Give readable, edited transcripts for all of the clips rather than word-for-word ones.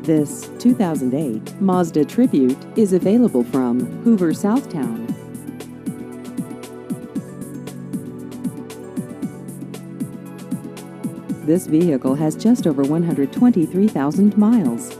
This 2008 Mazda Tribute is available from Hoover Southtown. This vehicle has just over 123,000 miles.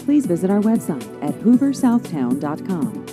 Please visit our website at hooversouthtown.com.